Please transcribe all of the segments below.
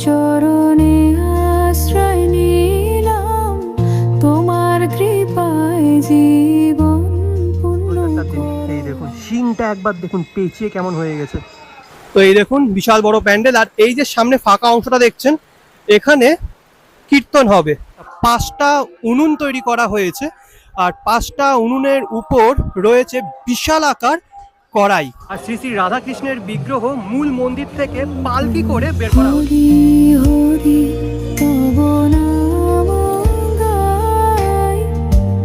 চরণে আশ্রয় নিলাম, তোমার কৃপায় জীবন পূর্ণ করো। এই দেখুন সিনটা একবার দেখুন, পেঁচিয়ে কেমন হয়ে গেছে। তো এই দেখুন বিশাল বড় প্যান্ডেল, আর এই যে সামনে ফাঁকা অংশটা দেখছেন, এখানে কীর্তন হবে। 5টা উনুন তৈরি করা হয়েছে, আর 5টা উনুনের উপর রয়েছে বিশাল আকার কড়াই। আর শ্রী শ্রী রাধাকৃষ্ণের বিগ্রহ মূল মন্দির থেকে পালকি করে বের করা হচ্ছে। হরি হরি তব নাম গাই,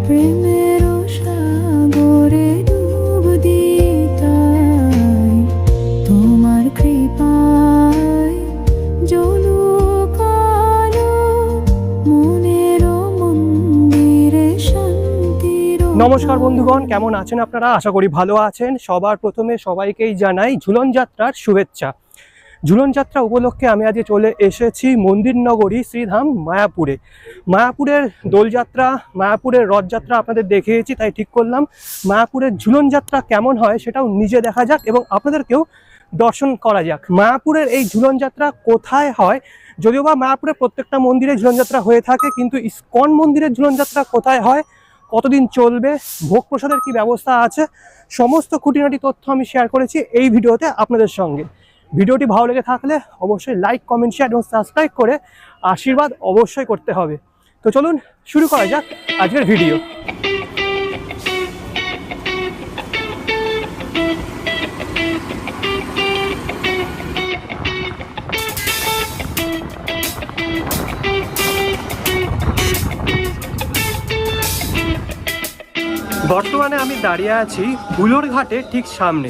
প্রেমের সাগরে ডুব দিতাই, তোমার কৃপায় জলুক আলো, মনের মন্দিরে শান্তির। নমস্কার বন্ধুগণ, কেমন আছেন আপনারা? আশা করি ভালো আছেন। সবার প্রথমে সবাইকেই জানাই ঝুলন যাত্রার শুভেচ্ছা। ঝুলন যাত্রা উপলক্ষে আমি আজকে চলে এসেছি মন্দির নগরী শ্রীধাম মায়াপুরে। মায়াপুরের দোলযাত্রা, মায়াপুরের রথযাত্রা আপনাদের দেখিয়েছি, তাই ঠিক করলাম মায়াপুরের ঝুলন যাত্রা কেমন হয় সেটাও নিজে দেখা যাক এবং আপনাদেরকেও দর্শন করা যাক। মায়াপুরের এই ঝুলন যাত্রা কোথায় হয়, যদিও বা মায়াপুরের প্রত্যেকটা মন্দিরে ঝুলন যাত্রা হয়ে থাকে, কিন্তু ইস্কন মন্দিরের ঝুলন যাত্রা কোথায় হয়, কতদিন চলবে, ভোগ প্রসাদের কি ব্যবস্থা আছে, সমস্ত খুঁটিনাটি তথ্য আমি শেয়ার করেছি এই ভিডিওতে আপনাদের সঙ্গে। ভিডিওটি ভালো লেগে থাকলে অবশ্যই লাইক, কমেন্ট, শেয়ার এবং সাবস্ক্রাইব করে আশীর্বাদ অবশ্যই করতে হবে। তো চলুন শুরু করা যাক আজকের ভিডিও। বর্তমানে আমি দাঁড়িয়ে আছি হুলোর ঘাটে ঠিক সামনে।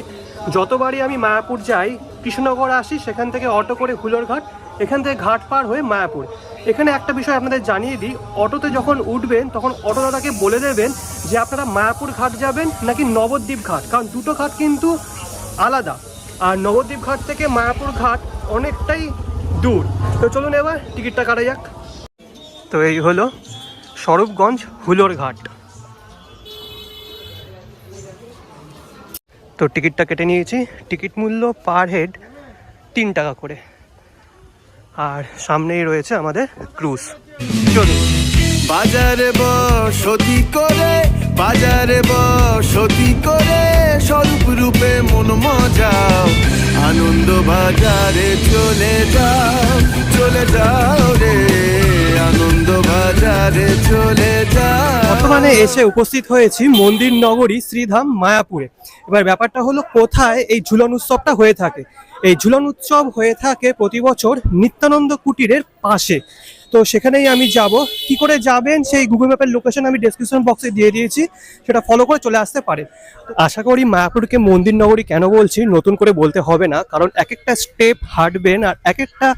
যতবারই আমি মায়াপুর যাই, কৃষ্ণনগর আসি, সেখান থেকে অটো করে হুলোর ঘাট, এখান থেকে ঘাট পার হয়ে মায়াপুর। এখানে একটা বিষয় আপনাদের জানিয়ে দিই, অটোতে যখন উঠবেন তখন অটো দাদাকে বলে দেবেন যে আপনারা মায়াপুর ঘাট যাবেন নাকি নবদ্বীপ ঘাট, কারণ দুটো ঘাট কিন্তু আলাদা, আর নবদ্বীপ ঘাট থেকে মায়াপুর ঘাট অনেকটাই দূর। তো চলুন এবার টিকিটটা কাটা যাক। তো এই হলো স্বরূপগঞ্জ হুলোর ঘাট। তো টিকিটটা কেটে নিয়েছি, টিকিট মূল্য পার হেড 3 টাকা করে, আর সামনেই রয়েছে আমাদের ক্রুজ। চলুন। বাজারে বসতি করে, বাজারে বসতি করে, স্বরূপ রূপে মন মজাও, আনন্দ বাজারে চলে যাও, চলে যাও রে, আনন্দ বাজারে চলে যাও। বর্তমানে এসে উপস্থিত হয়েছি মন্দির নগরী শ্রীধাম মায়াপুরে। এবার ব্যাপারটা হলো কোথায় এই ঝুলন উৎসবটা হয়ে থাকে। এই ঝুলন উৎসব হয়ে থাকে প্রতি বছর নিত্যানন্দ কুটিরের পাশে। তো সেখানেই আমি যাব। কি করে যাবেন সেই গুগল ম্যাপের লোকেশন আমি ডেসক্রিপশন বক্সে দিয়ে দিয়েছি, সেটা ফলো করে চলে আসতে পারে। আশা করি মায়াপুরকে মন্দির নগরী কেন বলছি নতুন করে বলতে হবে না, কারণ এক একটা স্টেপ হাঁটবেন আর এক একটা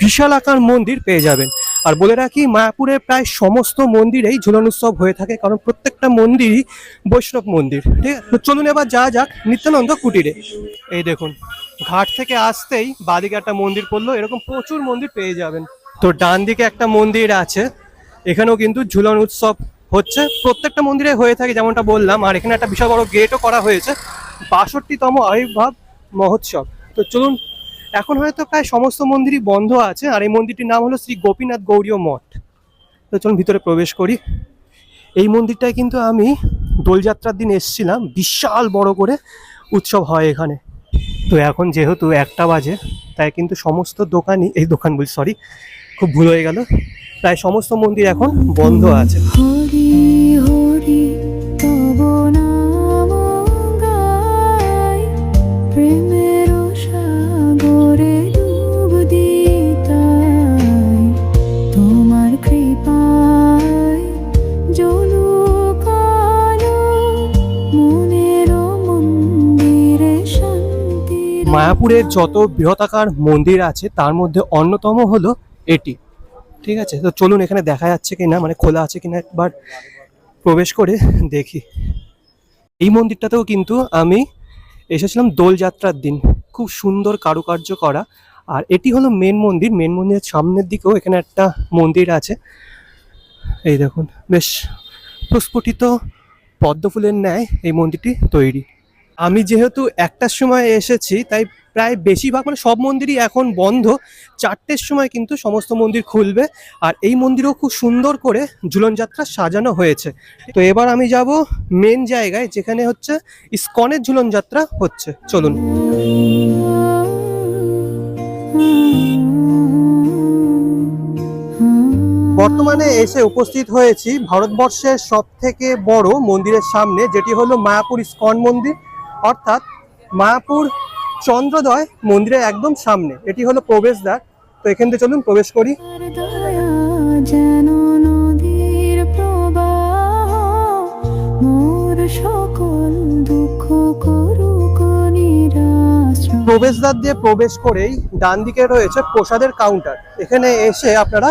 বিশাল আকার মন্দির পেয়ে যাবেন। আর বলে রাখি, মায়াপুরের প্রায় সমস্ত মন্দিরেই ঝুলন উৎসব হয়ে থাকে, কারণ প্রত্যেকটা মন্দিরই বৈষ্ণব মন্দির। ঠিক আছে, তো চলুন এবার যাওয়া যাক নিত্যানন্দ কুটিরে। এই দেখুন, ঘাট থেকে আসতেই বাদিকে একটা মন্দির পড়লো, এরকম প্রচুর মন্দির পেয়ে যাবেন। তো ডান দিকে একটা মন্দির আছে, এখানেও কিন্তু ঝুলন উৎসব হচ্ছে, প্রত্যেকটা মন্দিরে হয়ে থাকে যেমনটা বললাম। আর এখানে একটা বিশাল বড় গেটও করা হয়েছে, 62তম আবির্ভাব মহোৎসব। তো চলুন, এখন হয়তো প্রায় সমস্ত মন্দিরই বন্ধ আছে, আর এই মন্দিরটির নাম হলো শ্রী গোপীনাথ গৌরীয় মঠ। তো চলুন ভিতরে প্রবেশ করি। এই মন্দিরটায় কিন্তু আমি দোলযাত্রার দিন এসেছিলাম, বিশাল বড় করে উৎসব হয় এখানে। তো এখন যেহেতু 1টা বাজে, তাই কিন্তু সমস্ত দোকানই, এই দোকান বলি সরি, খুব ভুল হয়ে গেল, প্রায় সমস্ত মন্দির এখন বন্ধ আছে। হরি হরি তব নাম গাই, প্রেমের সাগরে ডুব দিতাই, তোমার কৃপায় জলুক আলো, মনের মন্দিরে শান্তি। মায়াপুরের যত বৃহদাকার মন্দির আছে তার মধ্যে অন্যতম হলো এটি। ঠিক আছে, তো চলুন এখানে দেখা যাচ্ছে কিনা, মানে খোলা আছে কিনা একবার প্রবেশ করে দেখি। এই মন্দিরটাতেও কিন্তু আমি এসেছিলাম দোলযাত্রার দিন, খুব সুন্দর কারুকার্য করা। আর এটি হলো মেন মন্দির। মেন মন্দিরের সামনের দিকেও এখানে একটা মন্দির আছে, এই দেখুন, বেশ প্রস্ফুটিত পদ্ম ফুলের ন্যায় এই মন্দিরটি তৈরি। আমি যেহেতু 1টার সময় এসেছি তাই প্রায় বেশিরভাগ মানে সব মন্দিরই এখন বন্ধ। 4টের সময় কিন্তু সমস্ত মন্দির খুলবে। আর এই মন্দিরেও খুব সুন্দর করে ঝুলন যাত্রা সাজানো হয়েছে। তো এবার আমি যাব মেন জায়গায় যেখানে হচ্ছে ইসকনের ঝুলন যাত্রা হচ্ছে। চলুন। বর্তমানে এসে উপস্থিত হয়েছি ভারতবর্ষের সবথেকে বড় মন্দিরের সামনে, যেটি হলো মায়াপুর ইসকন মন্দির, অর্থাৎ মায়াপুর চন্দ্রোদয় মন্দিরের একদম সামনে। এটি হলো প্রবেশদ্বার। তো এখান থেকে চলুন প্রবেশ করি। তার দয়া যেন নদীর প্রবাহ, মোর সকল দুঃখ করুক নিরাশ্রয়। প্রবেশদ্বার দিয়ে প্রবেশ করেই ডান দিকে রয়েছে প্রসাদের কাউন্টার। এখানে এসে আপনারা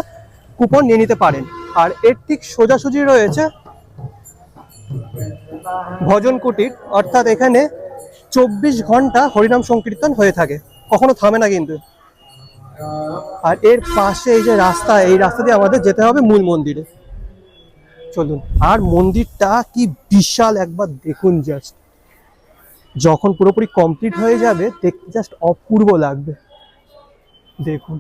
কুপন নিয়ে নিতে পারেন। আর এর ঠিক সোজাসুজি রয়েছে ভজন কুটির, অর্থাৎ এখানে 24 ঘন্টা হরিনাম সংকীর্তন হয়ে থাকে, কখনো থামে না কিন্তু। আর এর পাশে এই যে রাস্তা, এই রাস্তা দিয়ে আমাদের যেতে হবে মূল মন্দিরে। চলুন। আর মন্দিরটা কি বিশাল, একবার দেখুন জাস্ট। যখন পুরোপুরি কমপ্লিট হয়ে যাবে দেখতে জাস্ট অপূর্ব লাগবে। দেখুন,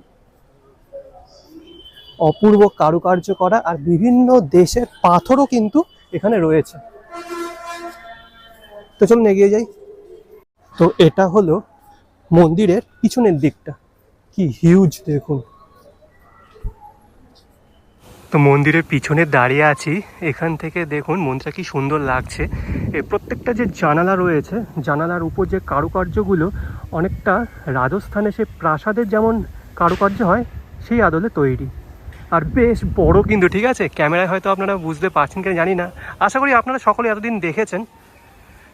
অপূর্ব কারুকার্য করা, আর বিভিন্ন দেশের পাথরও কিন্তু এখানে রয়েছে। তো চলুন এগিয়ে যাই। তো এটা হলো মন্দিরের পিছনের দিকটা, কি হিউজ দেখুন। তো মন্দিরের পিছনে দাঁড়িয়ে আছি, এখান থেকে দেখুন মন্দিরটা কি সুন্দর লাগছে। এর প্রত্যেকটা যে জানালা রয়েছে, জানালার উপর যে কারুকার্যগুলো অনেকটা রাজস্থানে সে প্রাসাদের যেমন কারুকার্য হয় সেই আদলে তৈরি। আর বেশ বড় কিন্তু, ঠিক আছে, ক্যামেরায় হয়তো আপনারা বুঝতে পারছেন কিনা জানি না, আশা করি আপনারা সকলে এতদিন দেখেছেন।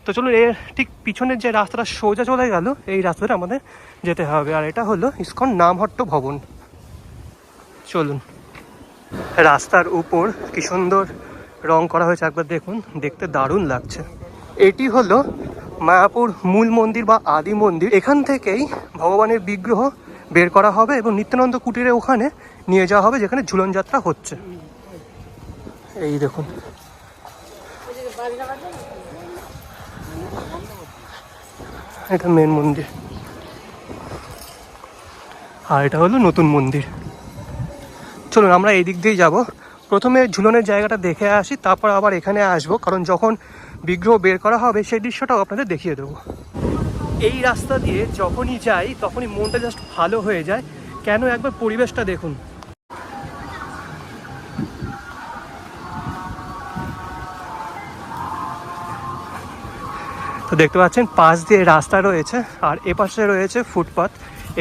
তো চলুন, এর ঠিক পিছনের যে রাস্তাটা সোজা চলে গেল, এই রাস্তাটা আমাদের যেতে হবে। আর এটা হলো ইসকন নামহট্ট ভবন। চলুন। রাস্তার উপর কি সুন্দর রং করা হয়েছে, একবার দেখুন, দেখতে দারুণ লাগছে। এটি হলো মায়াপুর মূল মন্দির বা আদি মন্দির। এখান থেকেই ভগবানের বিগ্রহ বের করা হবে এবং নিত্যানন্দ কুটিরে ওখানে নিয়ে যাওয়া হবে, যেখানে ঝুলন যাত্রা হচ্ছে। এই দেখুন, এটা মেন মন্দির, আর এটা হলো নতুন মন্দির। চলুন আমরা এই দিক দিয়েই যাব। প্রথমে ঝুলনের জায়গাটা দেখে আসি, তারপর আবার এখানে আসবো, কারণ যখন বিগ্রহ বের করা হবে সেই দৃশ্যটাও আপনাদের দেখিয়ে দেবো। এই রাস্তা দিয়ে যখনই যাই তখনই মনটা জাস্ট ভালো হয়ে যায়। কেন, একবার পরিবেশটা দেখুন। তো দেখতে পাচ্ছেন পাশ দিয়ে রাস্তা রয়েছে, আর এপাশে রয়েছে ফুটপাথ।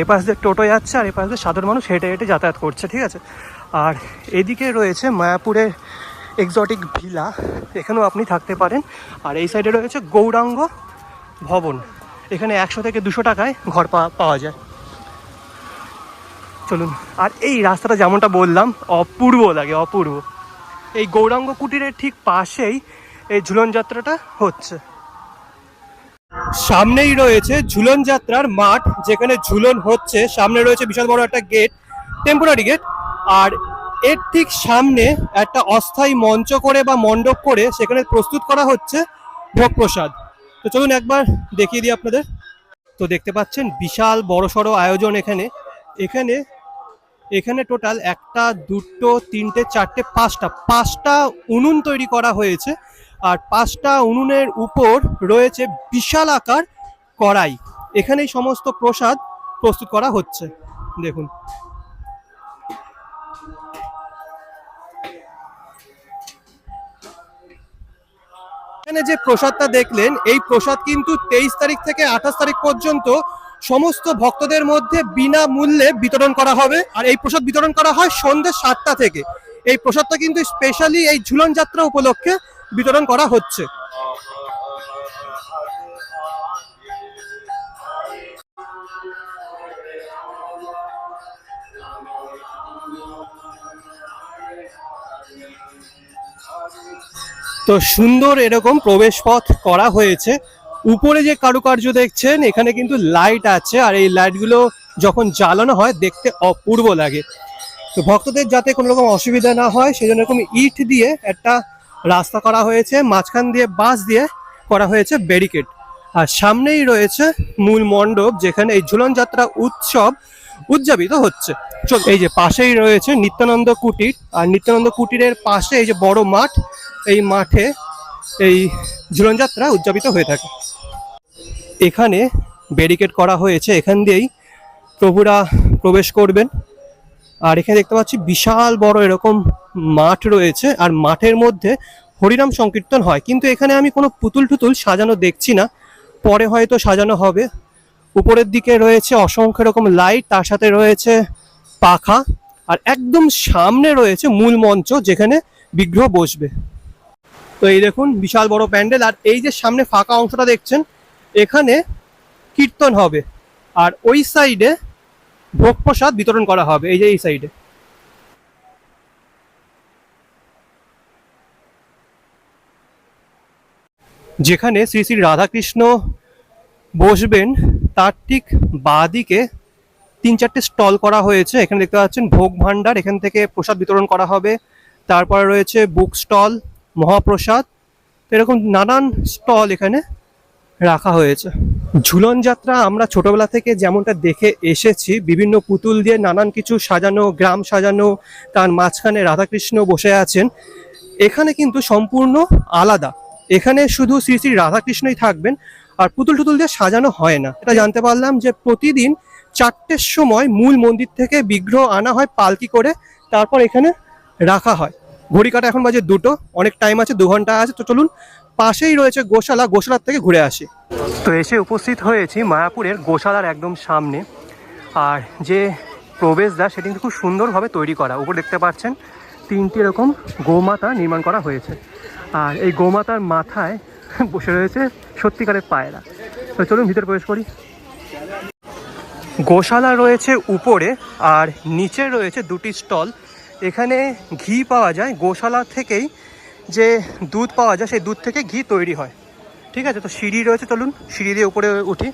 এপাশ দিয়ে টোটো যাচ্ছে, আর এপাশ দিয়ে সাধারণ মানুষ হেঁটে হেঁটে যাতায়াত করছে, ঠিক আছে। আর এদিকে রয়েছে মায়াপুরের এক্সোটিক ভিলা, এখানেও আপনি থাকতে পারেন। আর এই সাইডে রয়েছে গৌরাঙ্গ ভবন, এখানে 100 থেকে 200 টাকায় ঘর পাওয়া যায়। চলুন। আর এই রাস্তাটা যেমনটা বললাম অপূর্ব লাগে, অপূর্ব। এই গৌরাঙ্গ কুটিরের ঠিক পাশেই এই ঝুলন যাত্রাটা হচ্ছে। সামনেই রয়েছে ঝুলন যাত্রার মাঠ, যেখানে ঝুলন হচ্ছে। সামনে রয়েছে বিশাল বড় একটা গেট, টেম্পোরারি গেট। আর এর ঠিক সামনে একটা অস্থায়ী মঞ্চ করে বা মণ্ডপ করে সেখানে প্রস্তুত করা হচ্ছে ভোগ প্রসাদ। তো চলুন একবার দেখিয়ে দিই আপনাদের। তো দেখতে পাচ্ছেন বিশাল বড় সড়ো আয়োজন এখানে। এখানে এখানে টোটাল 1টা 2টো 3টে 4টে 5টা উনুন তৈরি করা হয়েছে। আর 5টা উনুনের উপর রয়েছে বিশাল আকার কড়াই। এখানেই সমস্ত প্রসাদ প্রস্তুত করা হচ্ছে, দেখুন। এখানে যে প্রসাদটা দেখলেন, এই প্রসাদ কিন্তু 23 তারিখ থেকে 28 তারিখ পর্যন্ত সমস্ত ভক্তদের মধ্যে বিনামূল্যে বিতরণ করা হবে। আর এই প্রসাদ বিতরণ করা হয় সন্ধ্যে 7টা থেকে। এই প্রসাদটা কিন্তু স্পেশালি এই ঝুলন যাত্রা উপলক্ষে বিতরণ করা হচ্ছে। তো সুন্দর এরকম প্রবেশ পথ করা হয়েছে। উপরে যে কারুকার্য দেখছেন, এখানে কিন্তু লাইট আছে, আর এই লাইটগুলো যখন জ্বালানো হয় দেখতে অপূর্ব লাগে। তো ভক্তদের যাতে কোনো রকম অসুবিধা না হয় সেজন্য এরকম ইট দিয়ে একটা রাস্তা করা হয়েছে, মাঝখান দিয়ে বাঁশ দিয়ে করা হয়েছে ব্যারিকেড। আর সামনেই রয়েছে মূল মণ্ডপ, যেখানে এই ঝুলন যাত্রা উৎসব উদযাপিত হচ্ছে। এই যে পাশেই রয়েছে নিত্যানন্দ কুটির, আর নিত্যানন্দ কুটিরের পাশে এই যে বড় মাঠ, এই মাঠে এই ঝুলন যাত্রা উদযাপিত হয়ে থাকে। এখানে ব্যারিকেড করা হয়েছে, এখান দিয়েই প্রভুরা প্রবেশ করবেন। আর এখানে দেখতে পাচ্ছি বিশাল বড় এরকম মাঠ রয়েছে, আর মাঠের মধ্যে হরিনাম সংকীর্তন হয়, কিন্তু এখানে আমি কোনো পুতুল টুতুল সাজানো দেখছি না, পরে হয়তো সাজানো হবে। উপরের দিকে রয়েছে অসংখ্য রকম লাইট, তার সাথে রয়েছে পাখা, আর একদম সামনে রয়েছে মূল মঞ্চ, যেখানে বিগ্রহ বসবে। তো এই দেখুন বিশাল বড় প্যান্ডেল, আর এই যে সামনে ফাঁকা অংশটা দেখছেন, এখানে কীর্তন হবে, আর ওই সাইডে ভোগ প্রসাদ বিতরণ করা হবে, এই যে এই সাইডে। যেখানে শ্রী শ্রী রাধাকৃষ্ণ বসবেন তার ঠিক বাঁদিকে 3-4টে স্টল করা হয়েছে। এখানে দেখতে পাচ্ছেন ভোগ ভাণ্ডার, এখান থেকে প্রসাদ বিতরণ করা হবে। তারপরে রয়েছে বুক স্টল, মহাপ্রসাদ, এরকম নানান স্টল এখানে রাখা হয়েছে। ঝুলন যাত্রা আমরা ছোটবেলা থেকে যেমনটা দেখে এসেছি, বিভিন্ন পুতুল দিয়ে নানান কিছু সাজানো, গ্রাম সাজানো, তার মাঝখানে রাধাকৃষ্ণ বসে আছেন। এখানে কিন্তু সম্পূর্ণ আলাদা, এখানে শুধু শ্রী শ্রী রাধাকৃষ্ণই থাকবেন, আর পুতুল টুতুল দিয়ে সাজানো হয় না। এটা জানতে পারলাম যে প্রতিদিন 4টের সময় মূল মন্দির থেকে বিগ্রহ আনা হয় পালকি করে, তারপর এখানে রাখা হয়। ঘড়ি কাটা এখন বাজে 2টো, অনেক টাইম আছে, 2 ঘন্টা আছে। তো চলুন, পাশেই রয়েছে গোশালা, গোশালার থেকে ঘুরে আসি। তো এসে উপস্থিত হয়েছি মায়াপুরের গোশালার একদম সামনে, আর যে প্রবেশদ্বার সেটি কিন্তু খুব সুন্দরভাবে তৈরি করা। উপর দেখতে পাচ্ছেন 3টি এরকম গোমাতা নির্মাণ করা হয়েছে, আর এই গোমাতার মাথায় বসে রয়েছে সত্যিকারের পায়রা। তো চলুন ভিতরে প্রবেশ করি। গোশালা রয়েছে উপরে, আর নিচে রয়েছে 2টি স্টল। এখানে ঘি পাওয়া যায়, গোশালা থেকেই যে দুধ পাওয়া যায় সেই দুধ থেকে ঘি তৈরি হয়। ঠিক আছে, তো সিঁড়ি রয়েছে, চলুন সিঁড়ি দিয়ে উপরে উঠি।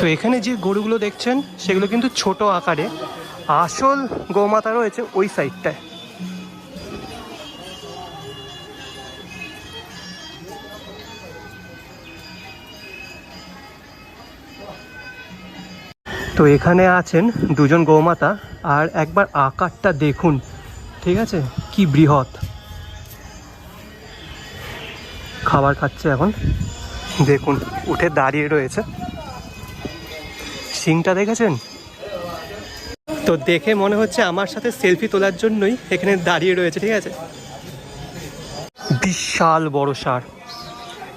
তো এখানে যে গরুগুলো দেখছেন সেগুলো কিন্তু ছোট আকারে, আসল গোমাতা রয়েছে ওই সাইডটায়। তো এখানে আছেন 2জন গোমাতা, আর একবার আকারটা দেখুন, ঠিক আছে, কি বৃহৎ। খাবার খাচ্ছে এখন, দেখুন উঠে দাঁড়িয়ে রয়েছে, সিংটা দেখেছেন তো? দেখে মনে হচ্ছে আমার সাথে সেলফি তোলার জন্যই এখানে দাঁড়িয়ে রয়েছে। ঠিক আছে, বিশাল বড় ষাঁড়,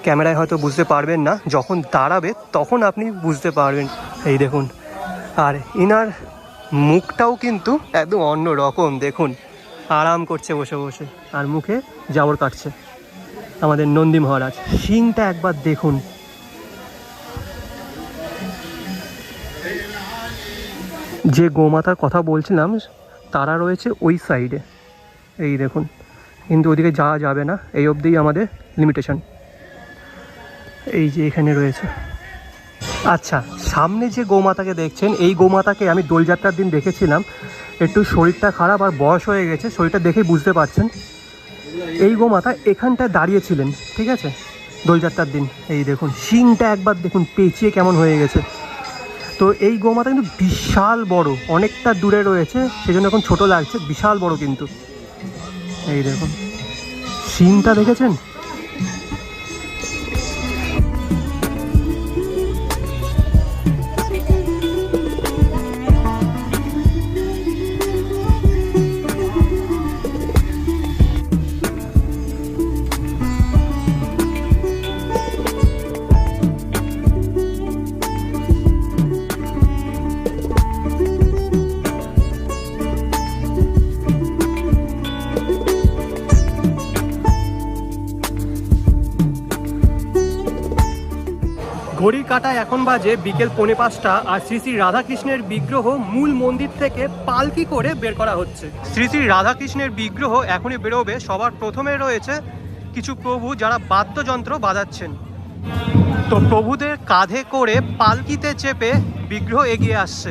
ক্যামেরায় হয়তো বুঝতে পারবেন না, যখন দাঁড়াবে তখন আপনি বুঝতে পারবেন। এই দেখুন, আর ইনার মুখটাও কিন্তু একদম অন্য রকম, দেখুন আরাম করছে বসে বসে, আর মুখে জাবর কাটছে আমাদের নন্দী মহারাজ। শিংটা একবার দেখুন। যে গোমাতার কথা বলছিলাম তারা রয়েছে ওই সাইডে, এই দেখুন, কিন্তু ওদিকে যাওয়া যাবে না, এই অবধিই আমাদের লিমিটেশন। এই যে এখানে রয়েছে। আচ্ছা, সামনে যে গোমাতাকে দেখছেন, এই গোমাতাকে আমি দোলযাত্রার দিন দেখেছিলাম, একটু শরীরটা খারাপ আর বয়স হয়ে গেছে, শরীরটা দেখেই বুঝতে পারছেন। এই গোমাতা এখানটায় দাঁড়িয়েছিলেন, ঠিক আছে, দোলযাত্রার দিন। এই দেখুন শিংটা একবার দেখুন, পেঁচিয়ে কেমন হয়ে গেছে। তো এই গোমাতা কিন্তু বিশাল বড়, অনেকটা দূরে রয়েছে, সেজন্য এখন ছোট লাগছে, বিশাল বড় কিন্তু। এই দেখুন শিংটা দেখেছেন? ঘড়ির কাঁটায় এখন বাজে বিকেল 4:45, আর শ্রী শ্রী রাধাকৃষ্ণের বিগ্রহ মূল মন্দির থেকে পালকি করে বের করা হচ্ছে। শ্রী শ্রী রাধাকৃষ্ণের বিগ্রহ এখনই বেরোবে। সবার প্রথমে রয়েছে কিছু প্রভু যারা বাদ্যযন্ত্র বাজাচ্ছেন। তো প্রভুদের কাঁধে করে পালকিতে চেপে বিগ্রহ এগিয়ে আসছে।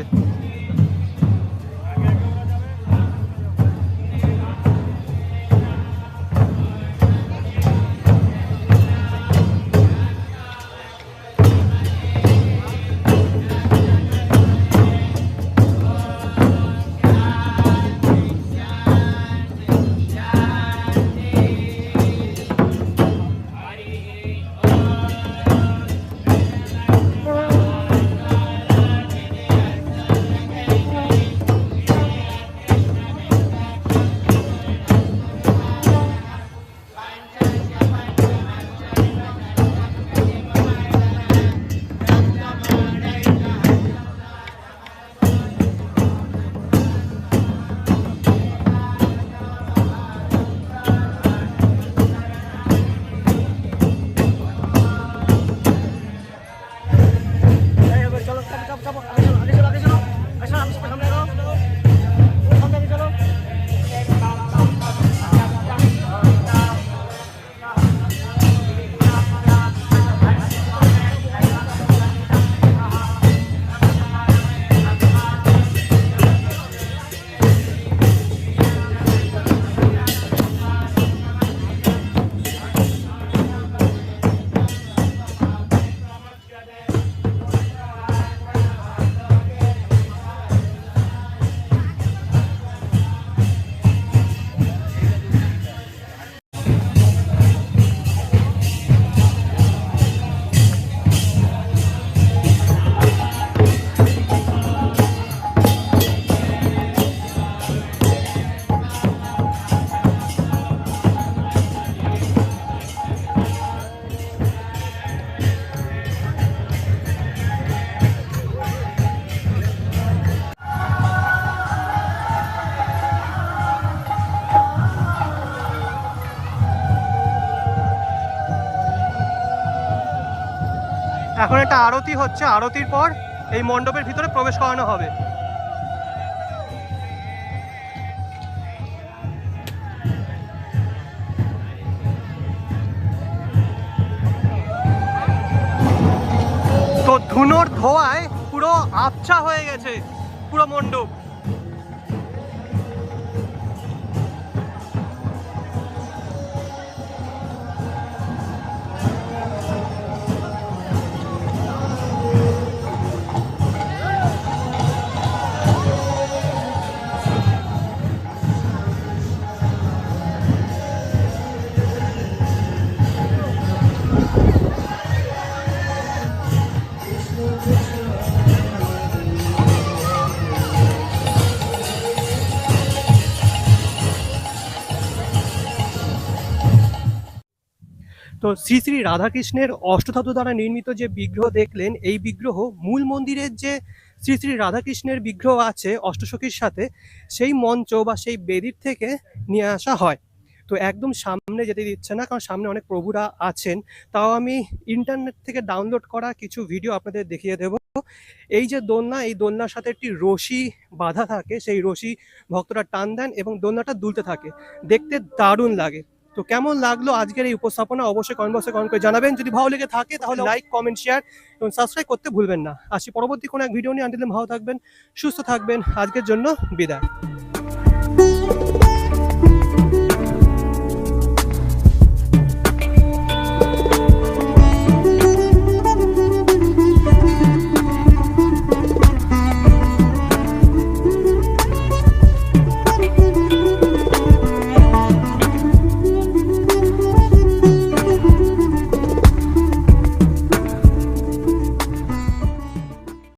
এখন একটা আরতি হচ্ছে, আরতির পর এই মণ্ডপের ভিতরে প্রবেশ করানো হবে। তো ধুনোর ধোঁয়ায় পুরো আবছা হয়ে গেছে পুরো মণ্ডপ। তো শ্রী শ্রী রাধাকৃষ্ণের অষ্টধাতু দ্বারা নির্মিত যে বিগ্রহ দেখলেন, এই বিগ্রহ মূল মন্দিরের যে শ্রী শ্রী রাধাকৃষ্ণের বিগ্রহ আছে অষ্টসখীর সাথে, সেই মঞ্চ বা সেই বেদির থেকে নিয়ে আসা হয়। তো একদম সামনে যেতে দিচ্ছে না, কারণ সামনে অনেক প্রভুরা আছেন। তাও আমি ইন্টারনেট থেকে ডাউনলোড করা কিছু ভিডিও আপনাদের দেখিয়ে দেব। এই যে দোলনা, এই দোলনার সাথে একটি রশি বাঁধা থাকে, সেই রশি ভক্তরা টান দেন এবং দোলনাটা দুলতে থাকে, দেখতে দারুণ লাগে। তো কেমন লাগলো আজকের এই উপস্থাপনা অবশ্যই কমেন্ট বক্সে কমেন্ট করে জানাবেন। যদি ভালো লেগে থাকে তাহলে লাইক, কমেন্ট, শেয়ার এবং সাবস্ক্রাইব করতে ভুলবেন না। আসি পরবর্তী কোনো এক ভিডিও নিয়ে, আনটিল দেন ভালো থাকবেন, সুস্থ থাকবেন। আজকের জন্য বিদায়।